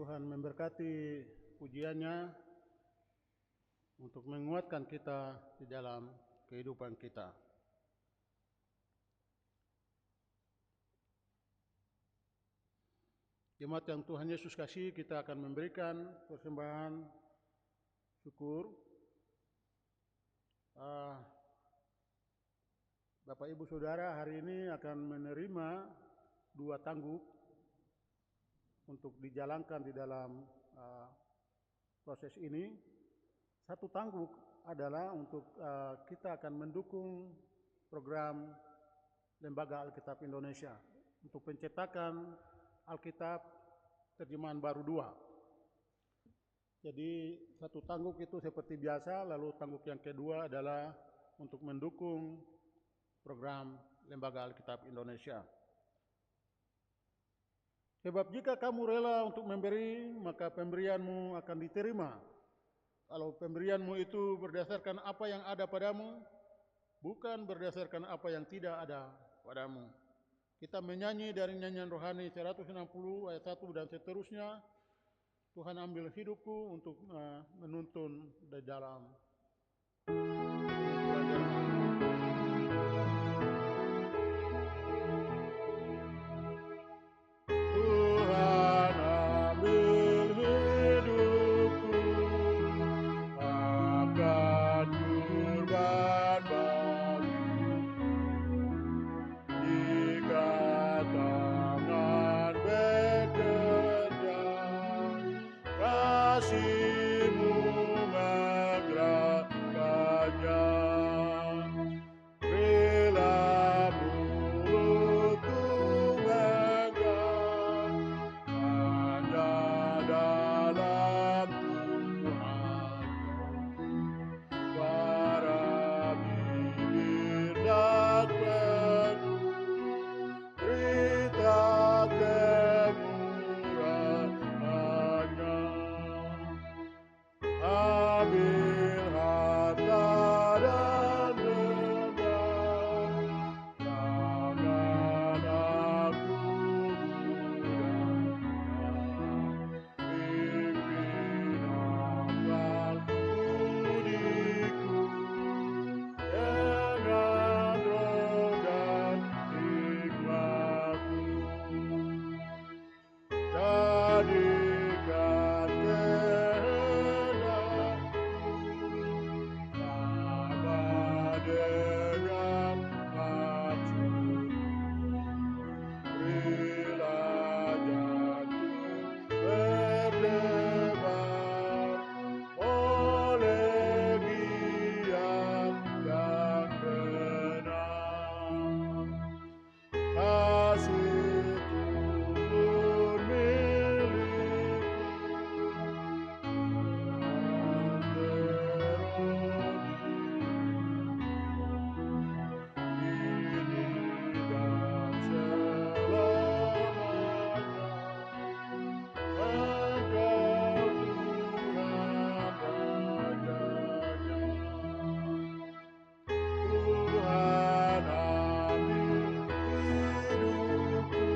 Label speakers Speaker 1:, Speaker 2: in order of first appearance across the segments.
Speaker 1: Tuhan memberkati pujiannya untuk menguatkan kita di dalam kehidupan kita. Jemaat yang Tuhan Yesus kasih, kita akan memberikan persembahan syukur. Bapak Ibu Saudara hari ini akan menerima 2 tangguk untuk dijalankan di dalam proses ini. 1 tangguk adalah untuk kita akan mendukung program Lembaga Alkitab Indonesia untuk pencetakan Alkitab terjemahan baru 2. Jadi 1 tangguk itu seperti biasa, lalu tangguk yang kedua adalah untuk mendukung program Lembaga Alkitab Indonesia. Sebab jika kamu rela untuk memberi, maka pemberianmu akan diterima. Kalau pemberianmu itu berdasarkan apa yang ada padamu, bukan berdasarkan apa yang tidak ada padamu. Kita menyanyi dari nyanyian rohani 160 ayat 1 dan seterusnya. Tuhan ambil hidupku untuk menuntun di dalam Tuhan ambil hidupku, akan kurban bagi. Jika tangan bekerja, kasih-Mu menggerakkannya. Rela mulutku megang hanya dalam Tuhan. Para bibir dan penuh berita kemurahan-Nya. Ambil harta dan benda, jangan aku mudahnya. Pimpin akal budiku dengan roh dan hikmat-Mu. Jadikan kehendak-Ku sama dengan maksud-Mu. Berilah jantung berdebar oleh giat yang benar. Kasih turun milik-Ku kini dan selamanya. Engkau Tuhan Rajanya. Tuhan ambil hidupku,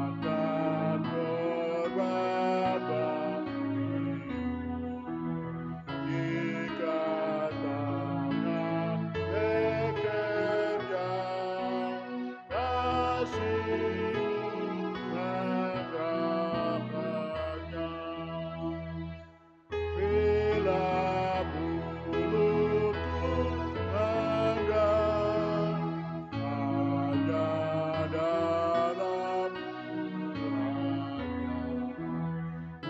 Speaker 1: akan korban bagi-Mu. Jika tangan bekerja, kasih-Mu menggerakkannya. Bila mulutku megang hanya dalam Tuhan-Nya.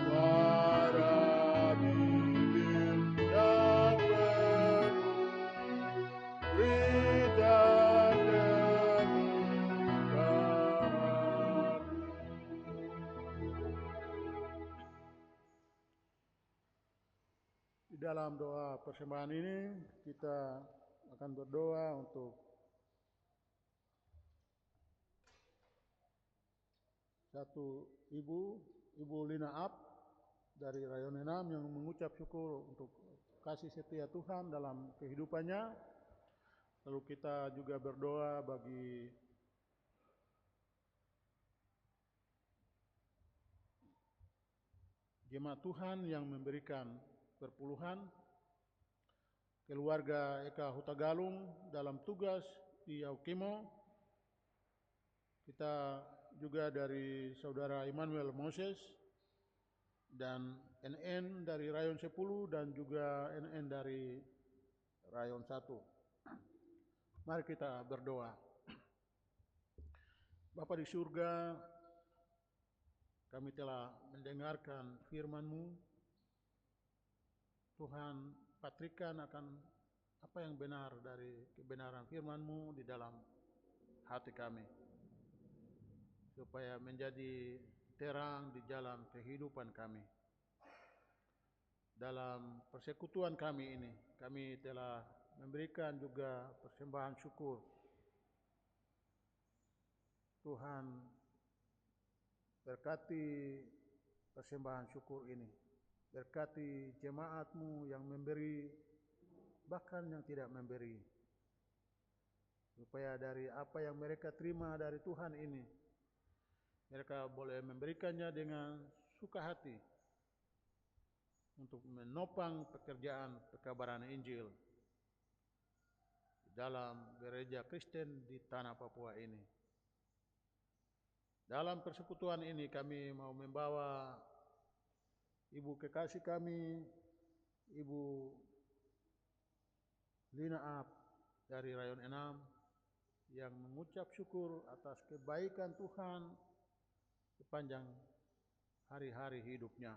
Speaker 1: Para bibir yang penuh berita kemurahan-Mu. Di dalam doa persembahan ini kita akan berdoa untuk satu Ibu Lina Ab dari Rayon Enam yang mengucap syukur untuk kasih setia Tuhan dalam kehidupannya. Lalu kita juga berdoa bagi jemaat Tuhan yang memberikan perpuluhan, keluarga Eka Hutagalung dalam tugas di Yaukimo, kita juga dari saudara Immanuel Moses, dan NN dari Rayon 10 dan juga NN dari Rayon 1. Mari kita berdoa. Bapa di surga, kami telah mendengarkan firman-Mu. Tuhan, patrikan akan apa yang benar dari kebenaran firman-Mu di dalam hati kami, supaya menjadi terang di jalan kehidupan kami. Dalam persekutuan kami ini, kami telah memberikan juga persembahan syukur. Tuhan, berkati persembahan syukur ini. Berkati jemaat-Mu yang memberi, bahkan yang tidak memberi. Supaya dari apa yang mereka terima dari Tuhan ini, mereka boleh memberikannya dengan suka hati untuk menopang pekerjaan pekabaran Injil di dalam gereja Kristen di tanah Papua ini. Dalam persekutuan ini kami mau membawa ibu kekasih kami, Ibu Lina Ab dari Rayon 6, yang mengucap syukur atas kebaikan Tuhan sepanjang hari-hari hidupnya.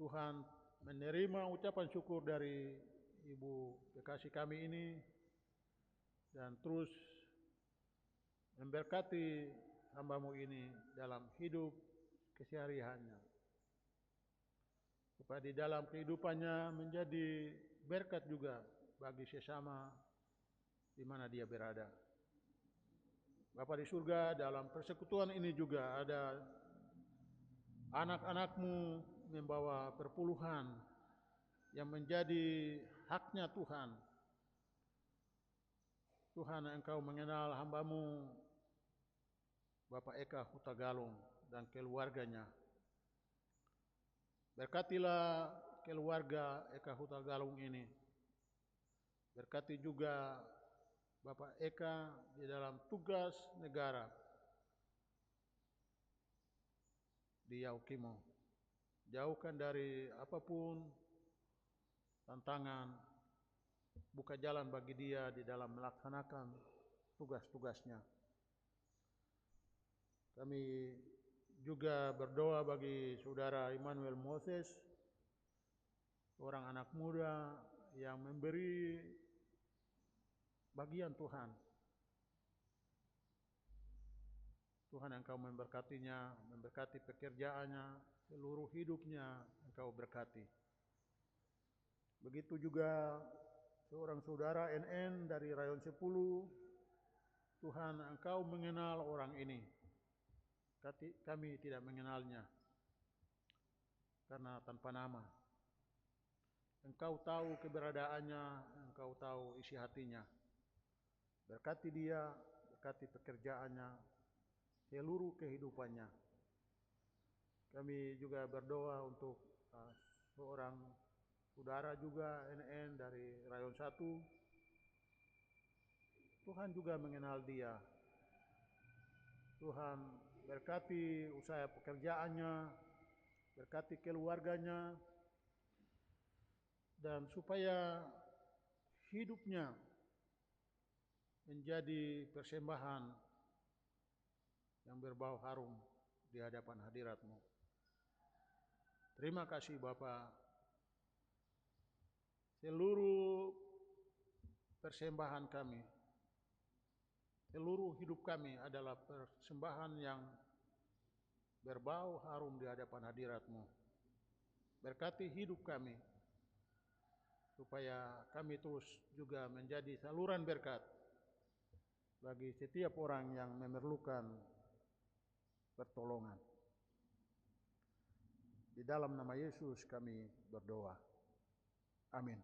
Speaker 1: Tuhan menerima ucapan syukur dari ibu kekasih kami ini dan terus memberkati hamba-Mu ini dalam hidup kesehariannya, supaya di dalam kehidupannya menjadi berkat juga bagi sesama di mana dia berada. Bapa di surga, dalam persekutuan ini juga ada anak-anak-Mu membawa perpuluhan yang menjadi haknya Tuhan. Tuhan, Engkau mengenal hamba-Mu Bapak Eka Hutagalung dan keluarganya. Berkatilah keluarga Eka Hutagalung ini. Berkati juga Bapak Eka di dalam tugas negara di Yaukimo. Jauhkan dari apapun tantangan, buka jalan bagi dia di dalam melaksanakan tugas-tugasnya. Kami juga berdoa bagi saudara Immanuel Moses, seorang anak muda yang memberi bagian Tuhan. Tuhan, Engkau memberkatinya, memberkati pekerjaannya, seluruh hidupnya Engkau berkati. Begitu juga seorang saudara NN dari Rayon 10, Tuhan, Engkau mengenal orang ini. Kami tidak mengenalnya karena tanpa nama. Engkau tahu keberadaannya, Engkau tahu isi hatinya. Berkati dia, berkati pekerjaannya, seluruh kehidupannya. Kami juga berdoa untuk seorang saudara juga NN dari Rayon 1. Tuhan juga mengenal dia. Tuhan berkati usaha pekerjaannya, berkati keluarganya, dan supaya hidupnya menjadi persembahan yang berbau harum di hadapan hadirat-Mu. Terima kasih Bapa. Seluruh persembahan kami, seluruh hidup kami adalah persembahan yang berbau harum di hadapan hadirat-Mu. Berkati hidup kami, supaya kami terus juga menjadi saluran berkat bagi setiap orang yang memerlukan pertolongan. Di dalam nama Yesus kami berdoa. Amin.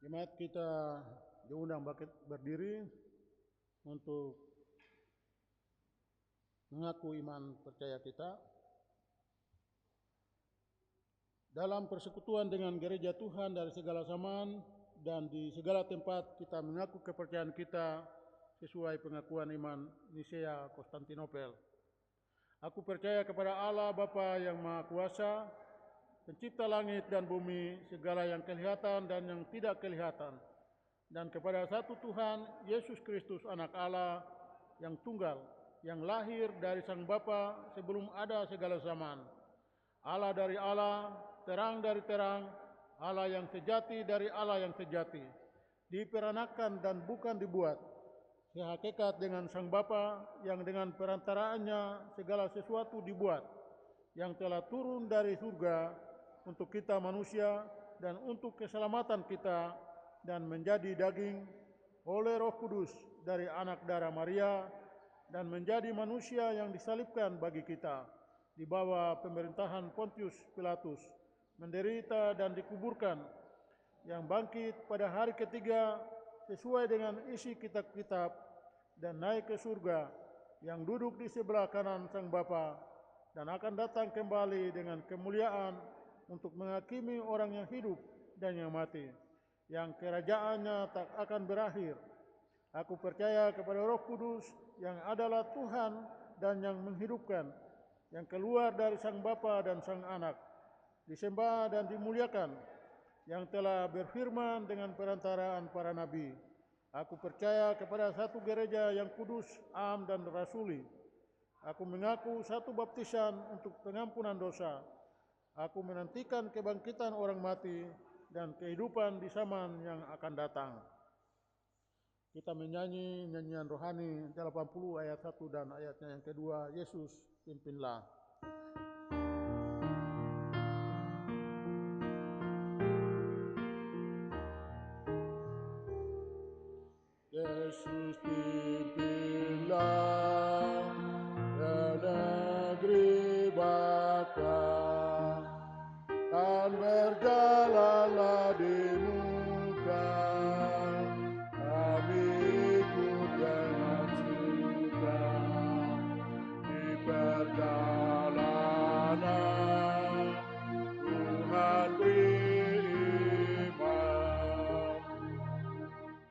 Speaker 1: Jemaat kita diundang berdiri untuk mengaku iman percaya kita. Dalam persekutuan dengan gereja Tuhan dari segala zaman dan di segala tempat kita mengaku kepercayaan kita sesuai pengakuan iman Nisea Konstantinopel. Aku percaya kepada Allah Bapa yang Maha Kuasa, pencipta langit dan bumi, segala yang kelihatan dan yang tidak kelihatan, dan kepada satu Tuhan, Yesus Kristus anak Allah, yang tunggal, yang lahir dari Sang Bapa sebelum ada segala zaman. Allah dari Allah, terang dari terang, Allah yang sejati dari Allah yang sejati, diperanakan dan bukan dibuat, sehakikat dengan Sang Bapa, yang dengan perantaraannya segala sesuatu dibuat, yang telah turun dari surga untuk kita manusia dan untuk keselamatan kita, dan menjadi daging oleh Roh Kudus dari anak darah Maria, dan menjadi manusia yang disalibkan bagi kita di bawah pemerintahan Pontius Pilatus, menderita dan dikuburkan, yang bangkit pada hari ketiga sesuai dengan isi kitab-kitab, dan naik ke surga, yang duduk di sebelah kanan Sang Bapa, dan akan datang kembali dengan kemuliaan untuk menghakimi orang yang hidup dan yang mati, yang kerajaannya tak akan berakhir. Aku percaya kepada Roh Kudus yang adalah Tuhan dan yang menghidupkan, yang keluar dari Sang Bapa dan Sang Anak, disembah dan dimuliakan, yang telah berfirman dengan perantaraan para nabi. Aku percaya kepada satu gereja yang kudus, am dan rasuli. Aku mengaku satu baptisan untuk pengampunan dosa. Aku menantikan kebangkitan orang mati dan kehidupan di zaman yang akan datang. Kita menyanyi nyanyian rohani 80 ayat 1 dan ayatnya yang kedua, Yesus pimpinlah. Yesus pimpinlah negeri Bapa, dan berjalanlah di muka, kami ikut dengan suka di perjalanan Tuhan beriman.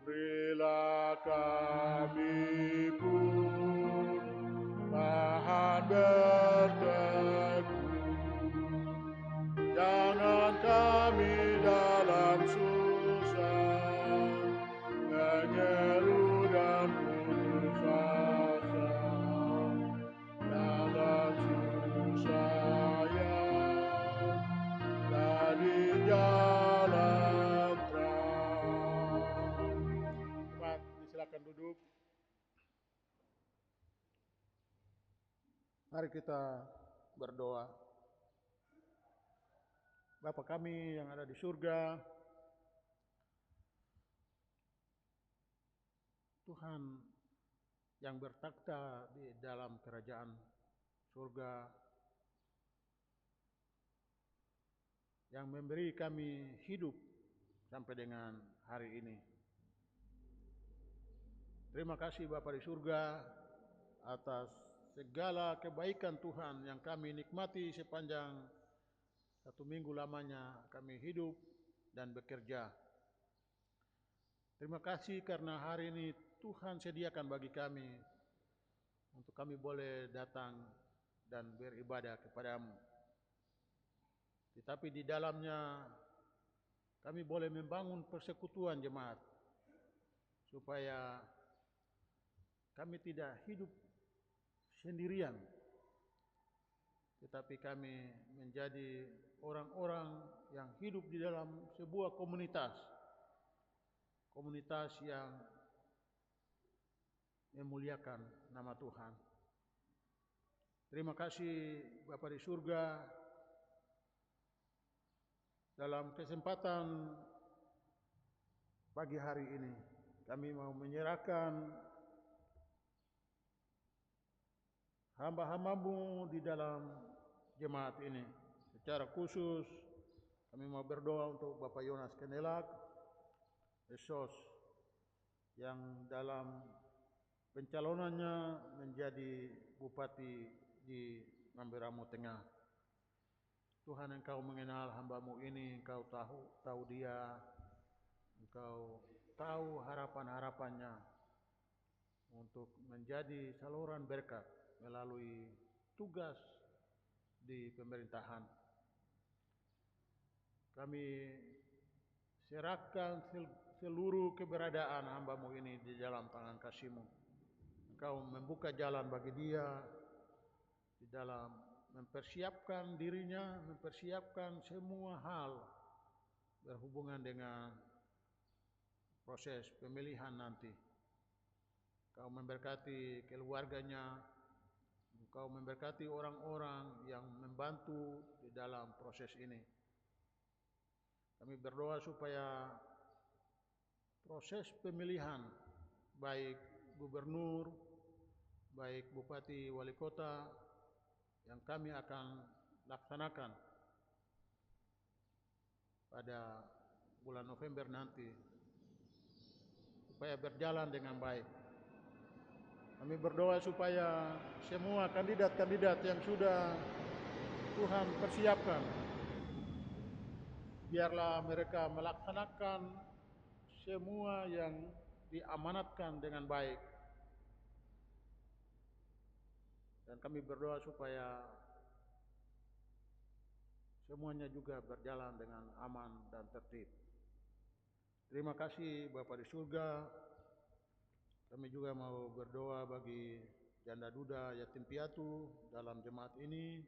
Speaker 1: Berilah kami pun tahan berteguh, jangan kami dalam susah mengeluh dan putus asa. Dalam susah yang dari jalan terang. Jemaat, silakan duduk. Mari kita berdoa. Bapa kami yang ada di surga, Tuhan yang bertakhta di dalam kerajaan surga, yang memberi kami hidup sampai dengan hari ini. Terima kasih Bapa di surga atas segala kebaikan Tuhan yang kami nikmati sepanjang 1 minggu lamanya kami hidup dan bekerja. Terima kasih karena hari ini Tuhan sediakan bagi kami untuk kami boleh datang dan beribadah kepadamu. Tetapi di dalamnya kami boleh membangun persekutuan jemaat, supaya kami tidak hidup sendirian, tetapi kami menjadi orang-orang yang hidup di dalam sebuah komunitas yang memuliakan nama Tuhan. Terima kasih Bapa di surga, dalam kesempatan pagi hari ini kami mau menyerahkan hamba-hambamu di dalam jemaat ini. Secara khusus kami mau berdoa untuk Bapak Yonas Kenelak, Esos yang dalam pencalonannya menjadi bupati di Mamberamo Tengah. Tuhan, Engkau mengenal hamba-Mu ini, Engkau tahu dia, Engkau tahu harapan-harapannya untuk menjadi saluran berkat melalui tugas di pemerintahan. Kami serahkan seluruh keberadaan hamba-Mu ini di dalam tangan kasih-Mu. Engkau membuka jalan bagi dia di dalam mempersiapkan dirinya, mempersiapkan semua hal berhubungan dengan proses pemilihan nanti. Engkau memberkati keluarganya, Engkau memberkati orang-orang yang membantu di dalam proses ini. Kami berdoa supaya proses pemilihan, baik gubernur, baik bupati, wali kota, yang kami akan laksanakan pada bulan November nanti, supaya berjalan dengan baik. Kami berdoa supaya semua kandidat-kandidat yang sudah Tuhan persiapkan, biarlah mereka melaksanakan semua yang diamanatkan dengan baik. Dan kami berdoa supaya semuanya juga berjalan dengan aman dan tertib. Terima kasih Bapa di surga. Kami juga mau berdoa bagi janda duda yatim piatu dalam jemaat ini.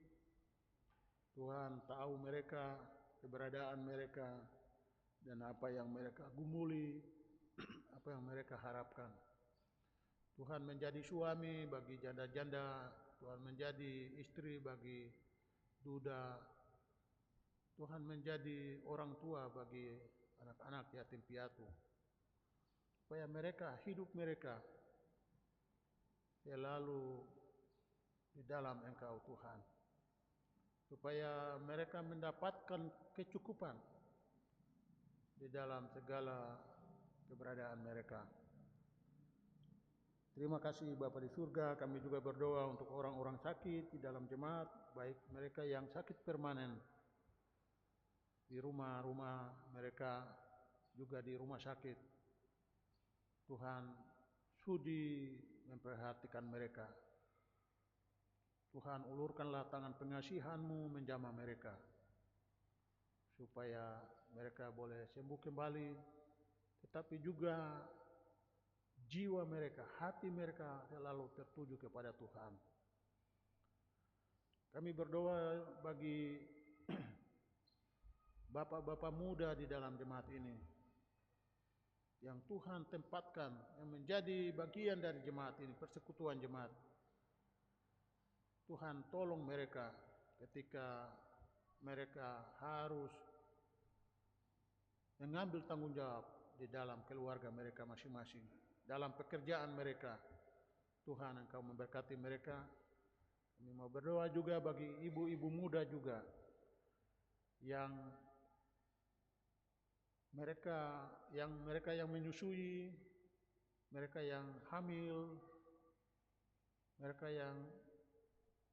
Speaker 1: Tuhan tahu mereka, keberadaan mereka, dan apa yang mereka gumuli, apa yang mereka harapkan. Tuhan menjadi suami bagi janda-janda, Tuhan menjadi istri bagi duda, Tuhan menjadi orang tua bagi anak-anak yatim piatu, supaya mereka, hidup mereka selalu di dalam Engkau Tuhan, supaya mereka mendapatkan kecukupan di dalam segala keberadaan mereka. Terima kasih Bapa di surga. Kami juga berdoa untuk orang-orang sakit di dalam jemaat, baik mereka yang sakit permanen di rumah-rumah mereka, juga di rumah sakit. Tuhan sudi memperhatikan mereka. Tuhan, ulurkanlah tangan pengasihan-Mu menjamah mereka, supaya mereka boleh sembuh kembali, tetapi juga jiwa mereka, hati mereka selalu tertuju kepada Tuhan. Kami berdoa bagi bapak-bapak muda di dalam jemaat ini, yang Tuhan tempatkan, yang menjadi bagian dari jemaat ini, persekutuan jemaat. Tuhan tolong mereka ketika mereka harus mengambil tanggung jawab di dalam keluarga mereka masing-masing, dalam pekerjaan mereka. Tuhan, Engkau memberkati mereka. Kami mau berdoa juga bagi ibu-ibu muda juga, yang mereka yang menyusui, mereka yang hamil, mereka yang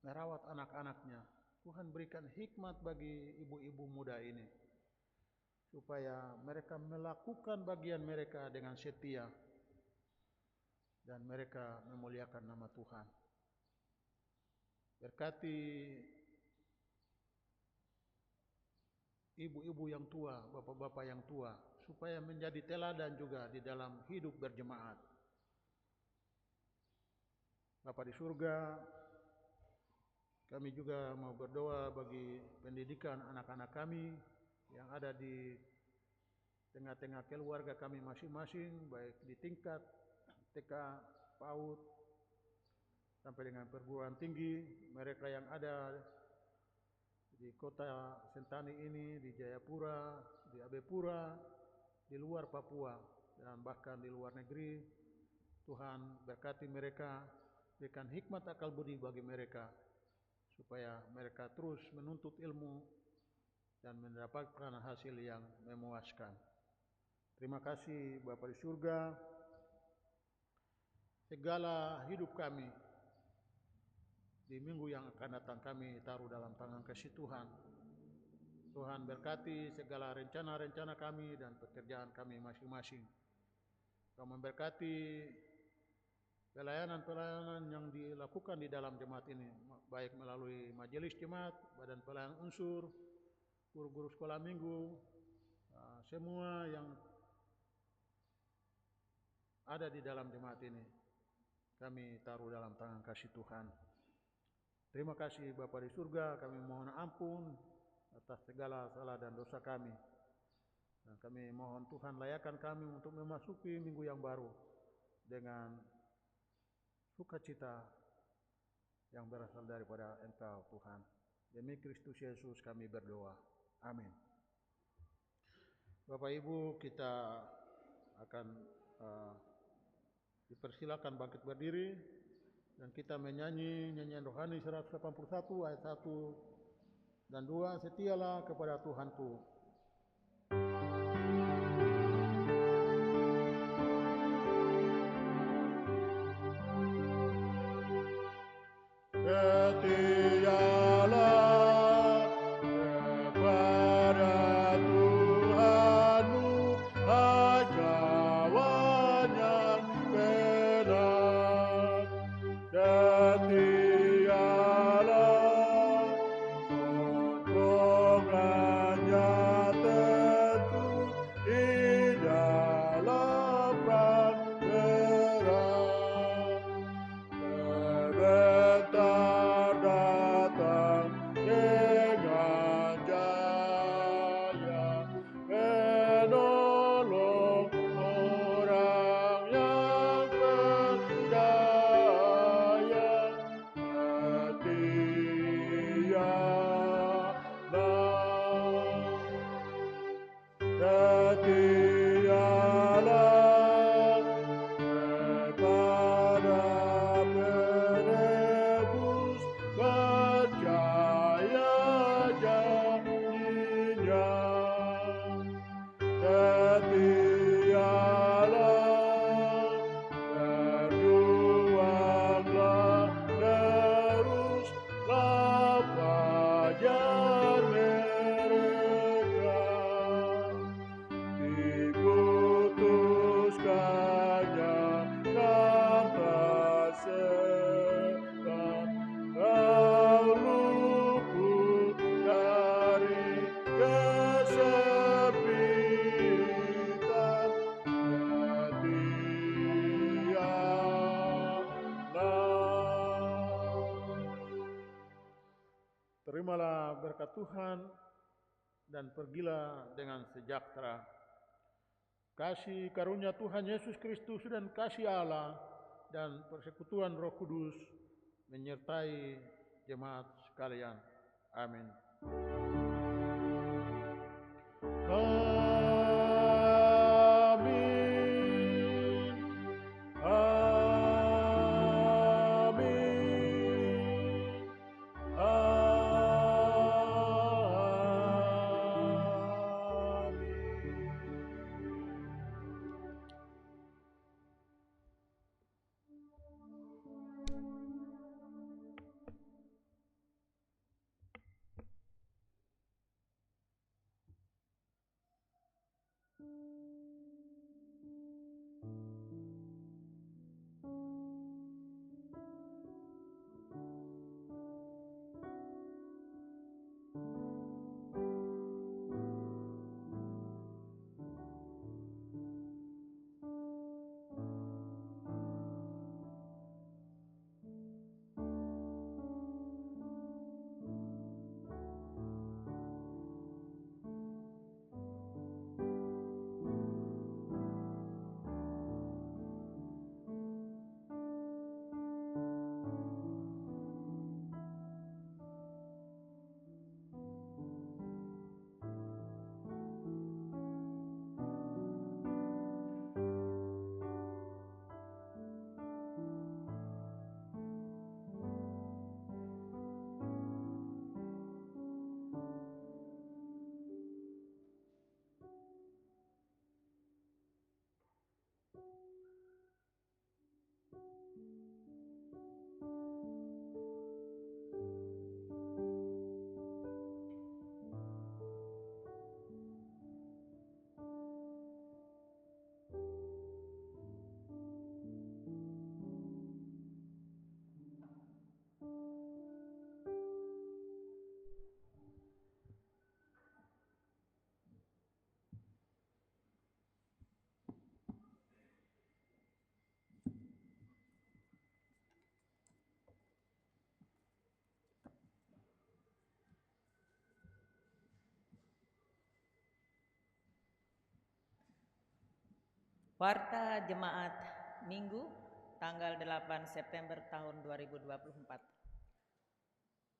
Speaker 1: merawat anak-anaknya. Tuhan berikan hikmat bagi ibu-ibu muda ini, supaya mereka melakukan bagian mereka dengan setia, dan mereka memuliakan nama Tuhan. Berkati ibu-ibu yang tua, bapak-bapak yang tua, supaya menjadi teladan juga di dalam hidup berjemaat. Bapa di surga, kami juga mau berdoa bagi pendidikan anak-anak kami yang ada di tengah-tengah keluarga kami masing-masing, baik di tingkat TK, PAUD, sampai dengan perguruan tinggi. Mereka yang ada di kota Sentani ini, di Jayapura, di Abepura, di luar Papua, dan bahkan di luar negeri. Tuhan berkati mereka, berikan hikmat akal budi bagi mereka, supaya mereka terus menuntut ilmu dan mendapatkan hasil yang memuaskan. Terima kasih Bapa di surga, segala hidup kami di minggu yang akan datang kami taruh dalam tangan kasih Tuhan. Tuhan berkati segala rencana-rencana kami dan pekerjaan kami masing-masing. Kau memberkati pelayanan-pelayanan yang dilakukan di dalam jemaat ini, baik melalui majelis jemaat, badan pelayanan unsur, guru-guru sekolah minggu, semua yang ada di dalam jemaat ini, kami taruh dalam tangan kasih Tuhan. Terima kasih Bapa di surga, kami mohon ampun atas segala salah dan dosa kami. Dan kami mohon Tuhan layakan kami untuk memasuki minggu yang baru dengan sukacita yang berasal daripada Engkau Tuhan. Demi Kristus Yesus kami berdoa. Amin. Bapak Ibu, kita akan dipersilakan bangkit berdiri dan kita menyanyi nyanyian rohani 181 ayat 1 dan 2, setialah kepada Tuhanku. Setialah kepada Tuhanmu, hai kawan yang benar. Setialah sokongannya tentu di dalam berat. Sebentar datang dengan jaya, menolong orang yang percaya. Setialah kepada penebus, percaya janjinya. Setialah, berjuanglah teruslah fajar mereka. Diputuskannya tanpa sekat, kau luput dari kesempitan. Terimalah berkat Tuhan dan pergilah dengan sejahtera. Kasih karunia Tuhan Yesus Kristus dan kasih Allah dan persekutuan Roh Kudus menyertai jemaat sekalian. Amin. Amin. Amin.
Speaker 2: Warta Jemaat Minggu tanggal 8 September tahun 2024.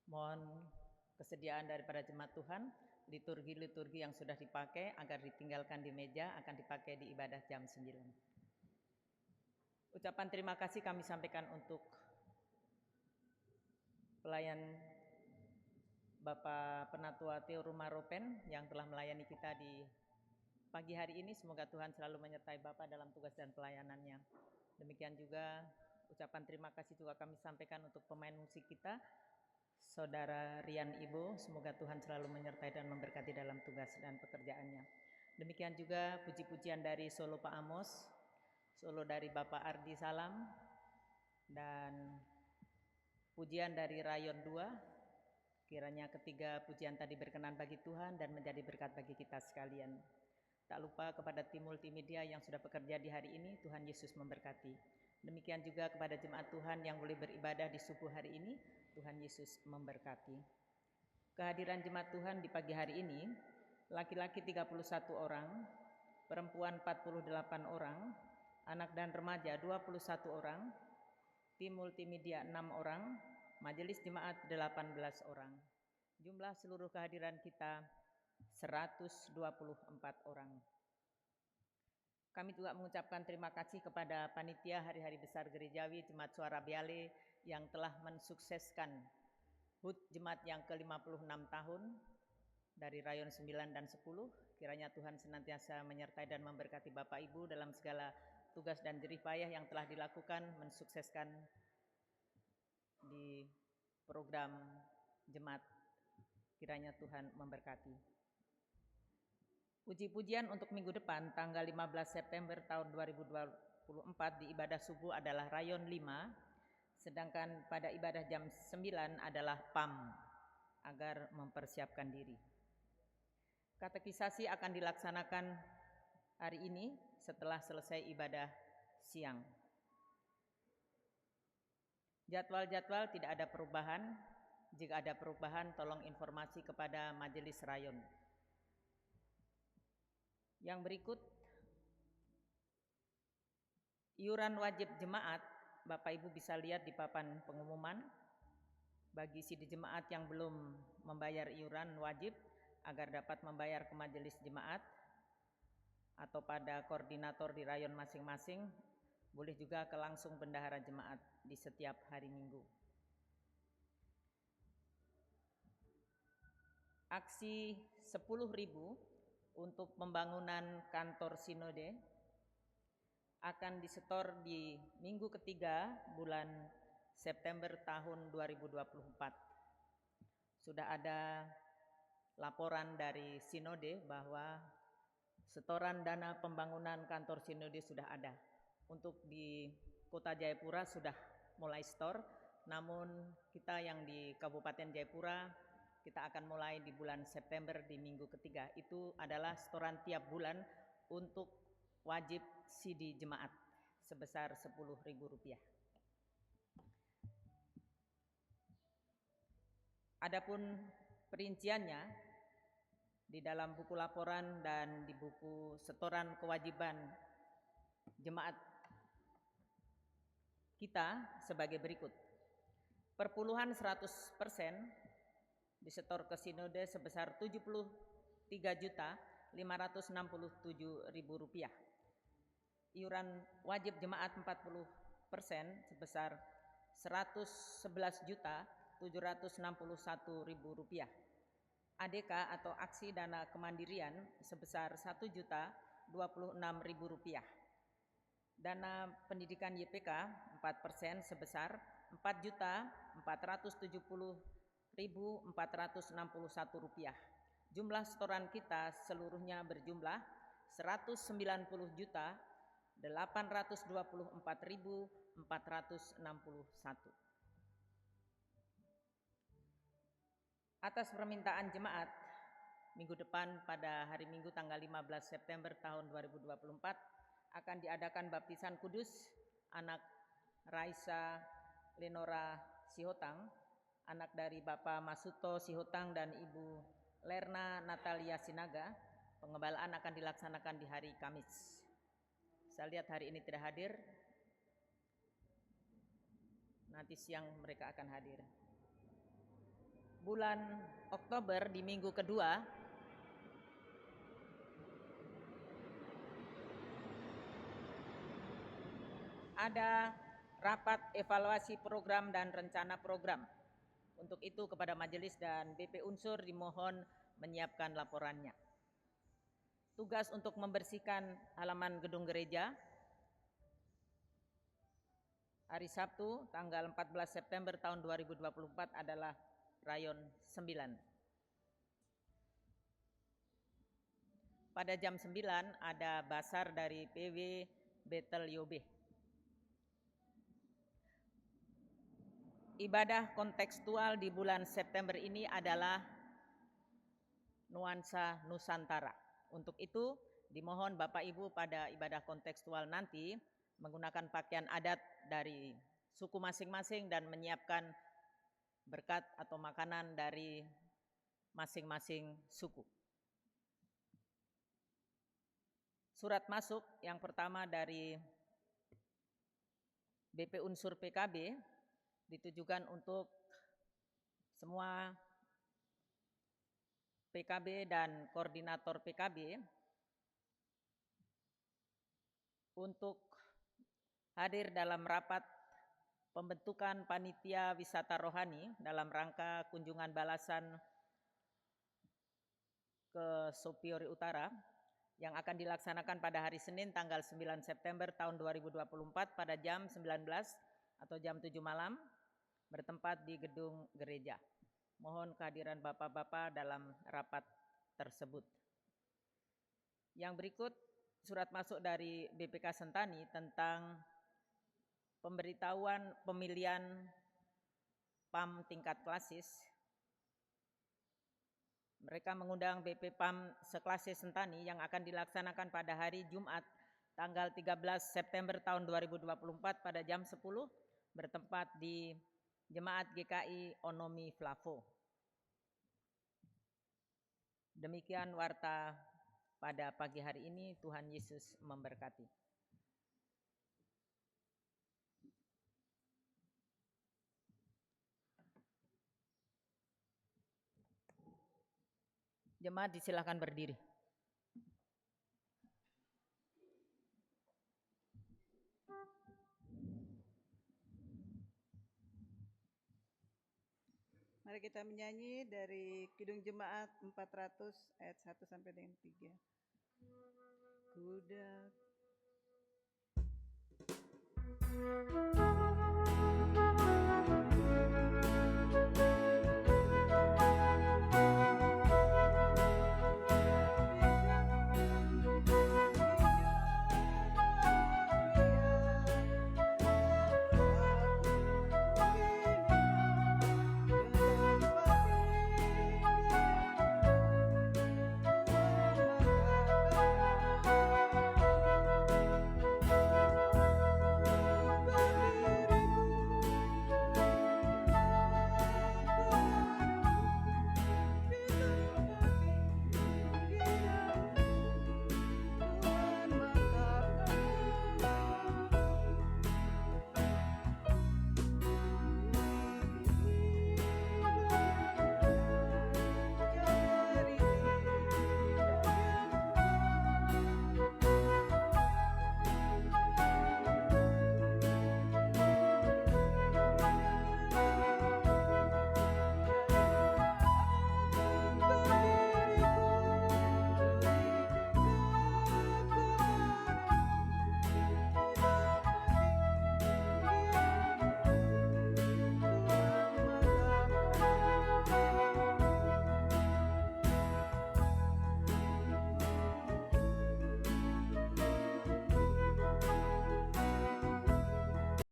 Speaker 2: Mohon kesediaan daripada jemaat Tuhan, liturgi-liturgi yang sudah dipakai agar ditinggalkan di meja akan dipakai di ibadah jam 9. Ucapan terima kasih kami sampaikan untuk pelayan Bapak Penatua Theo Rumaropen yang telah melayani kita di pagi hari ini. Semoga Tuhan selalu menyertai Bapak dalam tugas dan pelayanannya. Demikian juga ucapan terima kasih juga kami sampaikan untuk pemain musik kita, Saudara Rian Ibo. Semoga Tuhan selalu menyertai dan memberkati dalam tugas dan pekerjaannya. Demikian juga puji-pujian dari Solo Pak Amos, Solo dari Bapak Ardi Salam, dan pujian dari Rayon 2. Kiranya ketiga pujian tadi berkenan bagi Tuhan dan menjadi berkat bagi kita sekalian. Tak lupa kepada tim multimedia yang sudah bekerja di hari ini, Tuhan Yesus memberkati. Demikian juga kepada jemaat Tuhan yang boleh beribadah di subuh hari ini, Tuhan Yesus memberkati. Kehadiran jemaat Tuhan di pagi hari ini, laki-laki 31 orang, perempuan 48 orang, anak dan remaja 21 orang, tim multimedia 6 orang, majelis jemaat 18 orang. Jumlah seluruh kehadiran kita 124 orang. Kami juga mengucapkan terima kasih kepada panitia Hari-Hari Besar Gerejawi Jemaat Suara Biale yang telah mensukseskan HUT Jemaat yang ke-56 tahun dari Rayon 9 dan 10. Kiranya Tuhan senantiasa menyertai dan memberkati Bapak Ibu dalam segala tugas dan jerih payah yang telah dilakukan mensukseskan di program jemaat. Kiranya Tuhan memberkati. Puji-pujian untuk minggu depan tanggal 15 September tahun 2024 di ibadah subuh adalah Rayon 5, sedangkan pada ibadah jam 9 adalah PAM agar mempersiapkan diri. Katekisasi akan dilaksanakan hari ini setelah selesai ibadah siang. Jadwal-jadwal tidak ada perubahan. Jika ada perubahan, tolong informasi kepada majelis rayon. Yang berikut, iuran wajib jemaat, Bapak Ibu bisa lihat di papan pengumuman. Bagi sidi jemaat yang belum membayar iuran wajib, agar dapat membayar ke majelis jemaat atau pada koordinator di rayon masing-masing, boleh juga ke langsung bendahara jemaat di setiap hari Minggu. Aksi 10.000 untuk pembangunan kantor sinode akan disetor di minggu ketiga bulan September tahun 2024. Sudah ada laporan dari sinode bahwa setoran dana pembangunan kantor sinode sudah ada. Untuk di Kota Jayapura sudah mulai setor, namun kita yang di Kabupaten Jayapura kita akan mulai di bulan September di minggu ketiga. Itu adalah setoran tiap bulan untuk wajib sidi jemaat sebesar Rp10.000. Adapun perinciannya di dalam buku laporan dan di buku setoran kewajiban jemaat kita sebagai berikut. Perpuluhan 100% disetor ke sinode sebesar Rp73.567.000. Iuran wajib jemaat 40% sebesar Rp111.761.000. ADK atau aksi dana kemandirian sebesar Rp1.026.000. Dana pendidikan YPK 4% sebesar Rp4.470.461. Jumlah setoran kita seluruhnya berjumlah Rp190.824.461. Atas permintaan jemaat, minggu depan pada hari Minggu tanggal 15 September tahun 2024 akan diadakan baptisan kudus anak Raisa Lenora Sihotang, anak dari Bapak Masuto Sihotang dan Ibu Lerna Natalia Sinaga. Pengembalaan akan dilaksanakan di hari Kamis. Saya lihat hari ini tidak hadir. Nanti siang mereka akan hadir. Bulan Oktober di minggu kedua ada rapat evaluasi program dan rencana program. Untuk itu kepada majelis dan BP Unsur dimohon menyiapkan laporannya. Tugas untuk membersihkan halaman gedung gereja hari Sabtu tanggal 14 September tahun 2024 adalah Rayon 9. Pada jam 9 ada basar dari PW Betel Yobe. Ibadah kontekstual di bulan September ini adalah nuansa Nusantara. Untuk itu dimohon Bapak Ibu pada ibadah kontekstual nanti menggunakan pakaian adat dari suku masing-masing dan menyiapkan berkat atau makanan dari masing-masing suku. Surat masuk yang pertama dari BP Unsur PKB ditujukan untuk semua PKB dan koordinator PKB untuk hadir dalam rapat pembentukan panitia wisata rohani dalam rangka kunjungan balasan ke Sopiori Utara yang akan dilaksanakan pada hari Senin tanggal 9 September tahun 2024 pada jam 19 atau jam 7 malam bertempat di gedung gereja. Mohon kehadiran Bapak-Bapak dalam rapat tersebut. Yang berikut surat masuk dari BPK Sentani tentang pemberitahuan pemilihan PAM tingkat klasis. Mereka mengundang BP PAM seklasis Sentani yang akan dilaksanakan pada hari Jumat tanggal 13 September tahun 2024 pada jam 10 bertempat di Jemaat GKI Onomi Flavo. Demikian warta pada pagi hari ini. Tuhan Yesus memberkati. Jemaat disilakan berdiri.
Speaker 3: Mari kita menyanyi dari Kidung Jemaat 400 ayat 1 sampai dengan 3. Kuda